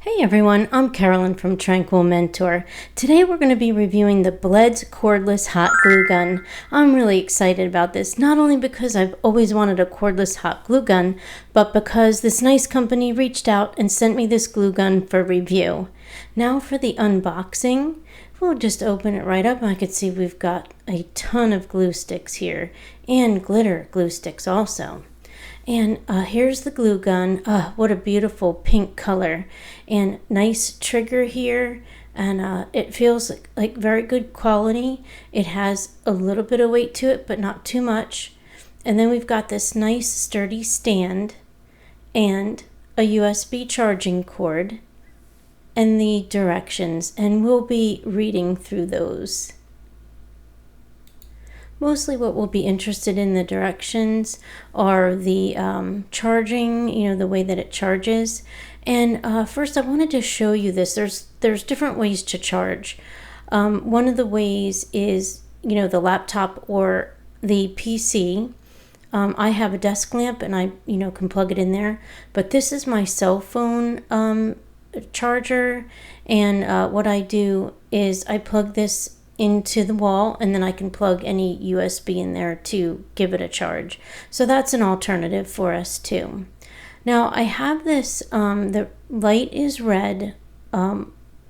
Hey everyone, I'm Carolyn from Tranquil Mentor. Today we're going to be reviewing the BLEDS Cordless Hot Glue Gun. I'm really excited about this, not only because I've always wanted a cordless hot glue gun, but because this nice company reached out and sent me this glue gun for review. Now for the unboxing, we'll just open it right up. I can see we've got a ton of glue sticks here and glitter glue sticks also. And here's the glue gun. What a beautiful pink color, and nice trigger here, and it feels like very good quality. It has a little bit of weight to it, but not too much. And then we've got this nice sturdy stand and a USB charging cord and the directions, and we'll be reading through those. Mostly what we'll be interested in the directions are the charging, the way that it charges. And first I wanted to show you this. There's different ways to charge. One of the ways is, the laptop or the PC. I have a desk lamp and I, can plug it in there. But this is my cell phone charger. And what I do is I plug this into the wall, and then I can plug any USB in there to give it a charge. So that's an alternative for us too. Now I have this, the light is red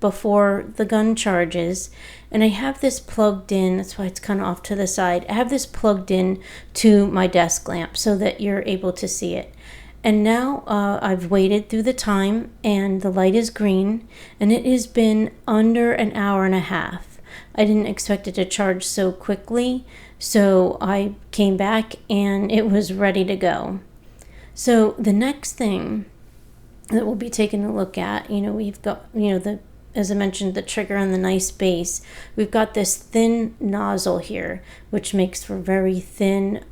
before the gun charges, and I have this plugged in. That's why it's kind of off to the side. I have this plugged in to my desk lamp so that you're able to see it. And now I've waited through the time, and the light is green, and it has been under an hour and a half. I didn't expect it to charge so quickly, so I came back and it was ready to go. So the next thing that we'll be taking a look at, we've got, as I mentioned, the trigger and the nice base. We've got this thin nozzle here, which makes for very thin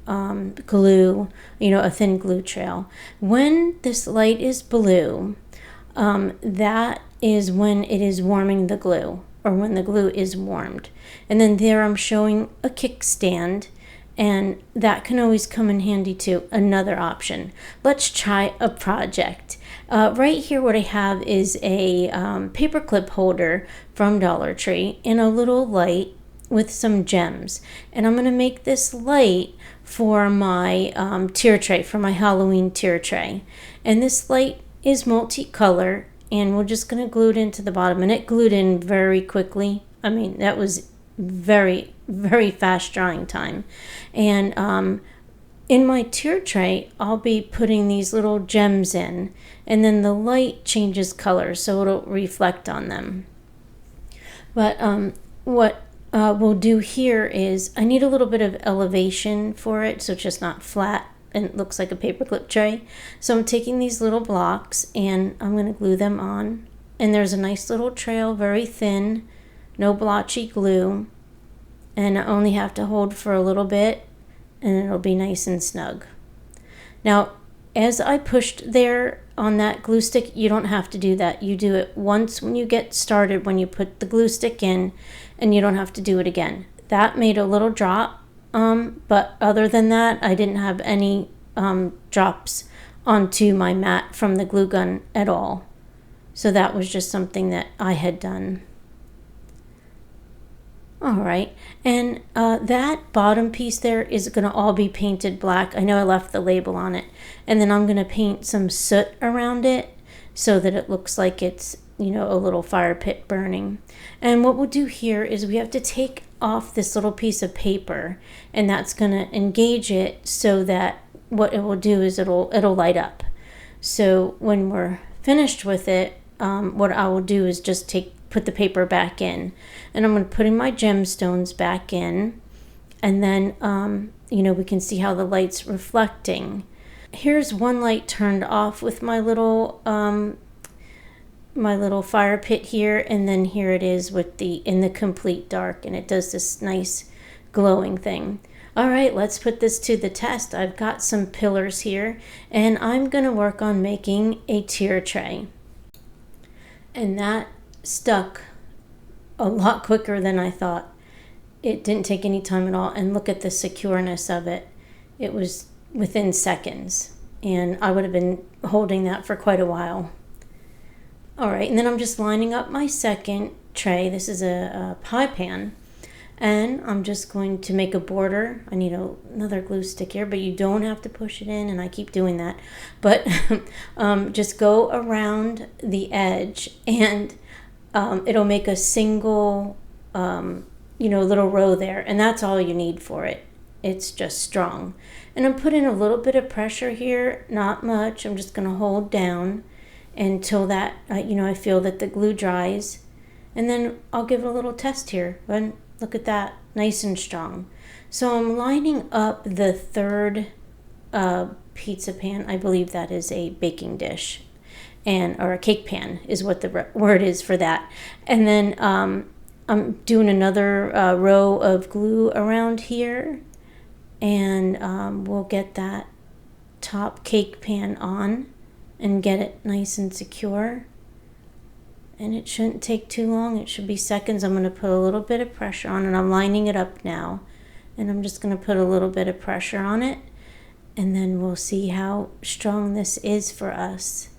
glue, a thin glue trail. When this light is blue, that is when it is warming the glue, or when the glue is warmed. And then there I'm showing a kickstand, and that can always come in handy too. Another option. Let's try a project. Right here what I have is a paper clip holder from Dollar Tree and a little light with some gems. And I'm going to make this light for my tier tray, for my Halloween tier tray. And this light is multicolor, and we're just going to glue it into the bottom, and it glued in very quickly. I mean, that was very, very fast drying time. And in my tier tray, I'll be putting these little gems in, and then the light changes color, so it'll reflect on them. But what we'll do here is, I need a little bit of elevation for it, so it's just not flat and it looks like a paperclip tray. So I'm taking these little blocks and I'm going to glue them on. And there's a nice little trail, very thin, no blotchy glue. And I only have to hold for a little bit and it'll be nice and snug. Now, as I pushed there on that glue stick, you don't have to do that. You do it once when you get started, when you put the glue stick in, and you don't have to do it again. That made a little drop. But other than that, I didn't have any drops onto my mat from the glue gun at all. So that was just something that I had done. All right, and that bottom piece there is going to all be painted black. I know I left the label on it. And then I'm going to paint some soot around it so that it looks like it's, a little fire pit burning. And what we'll do here is we have to take off this little piece of paper, and that's going to engage it so that what it will do is it'll light up. So when we're finished with it, what I will do is just put the paper back in, and I'm going to put in my gemstones back in, and then we can see how the light's reflecting. Here's one light turned off with my little fire pit here, and then here it is in the complete dark, and it does this nice glowing thing. All right, let's put this to the test. I've got some pillars here, and I'm going to work on making a tier tray. And that stuck a lot quicker than I thought. It didn't take any time at all, and look at the secureness of it. It was within seconds, and I would have been holding that for quite a while. All right, and then I'm just lining up my second tray. This is a pie pan. And I'm just going to make a border. I need another glue stick here, but you don't have to push it in, and I keep doing that. But just go around the edge, and it'll make a single, little row there, and that's all you need for it. It's just strong. And I'm putting a little bit of pressure here, not much. I'm just going to hold down until that, I feel that the glue dries. And then I'll give it a little test here. And look at that, nice and strong. So I'm lining up the third pizza pan. I believe that is a baking dish, or a cake pan is what the word is for that. And then I'm doing another row of glue around here, and we'll get that top cake pan on and get it nice and secure. And it shouldn't take too long. It should be seconds. I'm going to put a little bit of pressure on, and I'm lining it up now. And I'm just going to put a little bit of pressure on it, and then we'll see how strong this is for us.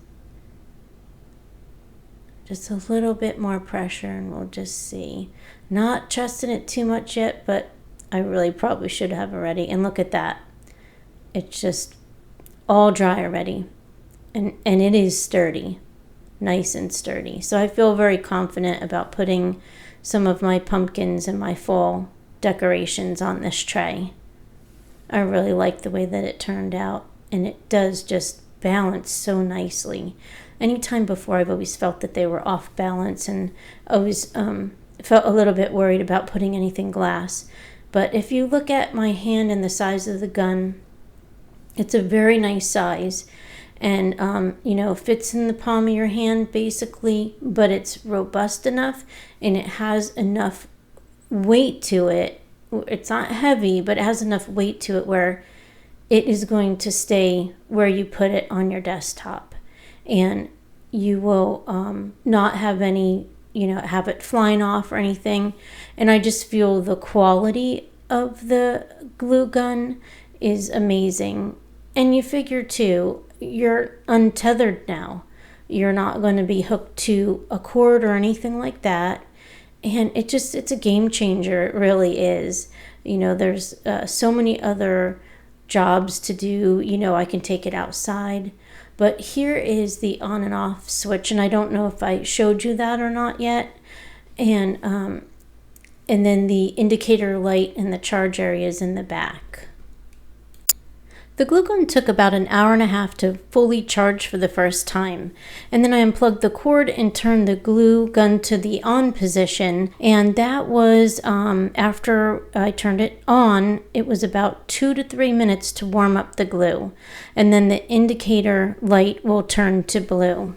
Just a little bit more pressure, and we'll just see. Not trusting it too much yet, but I really probably should have already. And look at that. It's just all dry already. And it is sturdy. Nice and sturdy. So I feel very confident about putting some of my pumpkins and my fall decorations on this tray. I really like the way that it turned out, and it does just balance so nicely. Anytime before, I've always felt that they were off balance, and always felt a little bit worried about putting anything glass. But if you look at my hand and the size of the gun, it's a very nice size. And, fits in the palm of your hand basically, but it's robust enough, and it has enough weight to it. It's not heavy, but it has enough weight to it where it is going to stay where you put it on your desktop. And you will not have any, have it flying off or anything. And I just feel the quality of the glue gun is amazing. And you figure too, you're untethered now. You're not going to be hooked to a cord or anything like that. And it's a game changer. It really is. There's so many other jobs to do. I can take it outside. But here is the on and off switch. And I don't know if I showed you that or not yet. And then the indicator light and the charge area is in the back. The glue gun took about an hour and a half to fully charge for the first time. And then I unplugged the cord and turned the glue gun to the on position. And that was, after I turned it on, it was about 2 to 3 minutes to warm up the glue. And then the indicator light will turn to blue.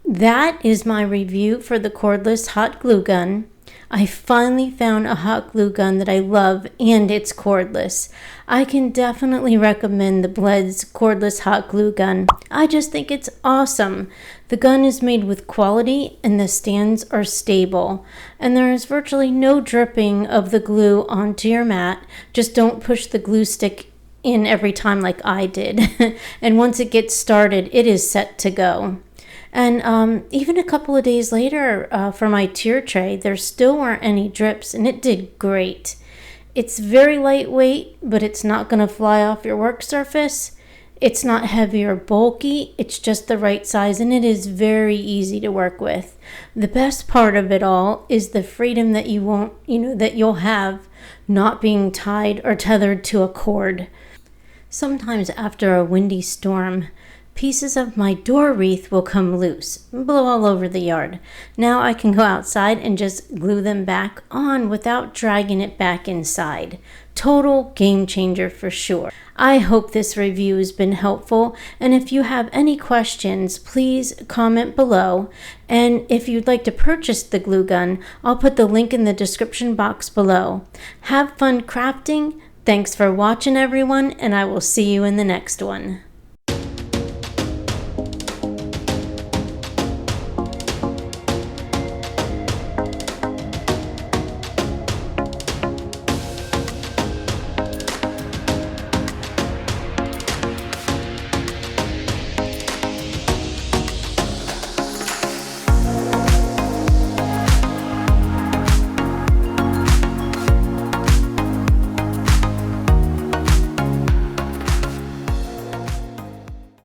That is my review for the cordless hot glue gun. I finally found a hot glue gun that I love, and it's cordless. I can definitely recommend the BLEDS Cordless Hot Glue Gun. I just think it's awesome. The gun is made with quality, and the stands are stable. And there is virtually no dripping of the glue onto your mat. Just don't push the glue stick in every time like I did. And once it gets started, it is set to go. And even a couple of days later, for my tier tray, there still weren't any drips, and it did great. It's very lightweight, but it's not going to fly off your work surface. It's not heavy or bulky. It's just the right size, and it is very easy to work with. The best part of it all is the freedom that that you'll have not being tied or tethered to a cord. Sometimes after a windy storm, pieces of my door wreath will come loose and blow all over the yard. Now I can go outside and just glue them back on without dragging it back inside. Total game changer for sure. I hope this review has been helpful, and if you have any questions, please comment below. And if you'd like to purchase the glue gun, I'll put the link in the description box below. Have fun crafting. Thanks for watching, everyone, and I will see you in the next one.